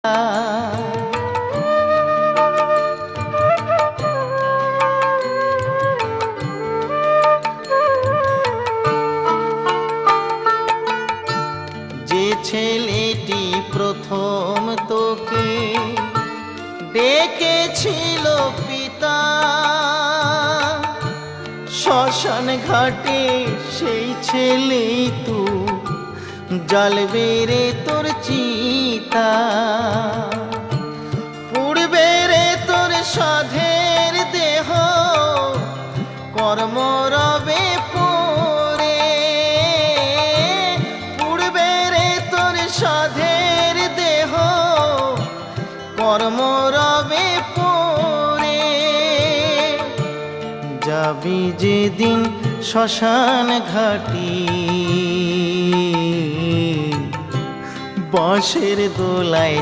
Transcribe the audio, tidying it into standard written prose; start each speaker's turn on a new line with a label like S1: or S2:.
S1: যে ছেলেটি প্রথম তোকে ডেকেছিল পিতা, শ্মশান ঘাটে সেই ছেলেই তু জ্বালবে রে তোর চিতা। পুড়বে রে তোর সাধের দেহ কর্ম রবে পরে, পুড়বে রে তোর সাধের দেহ কর্ম রবে পরে। যাবি যেদিন শ্মশান ঘাটি বাঁশের দোলায়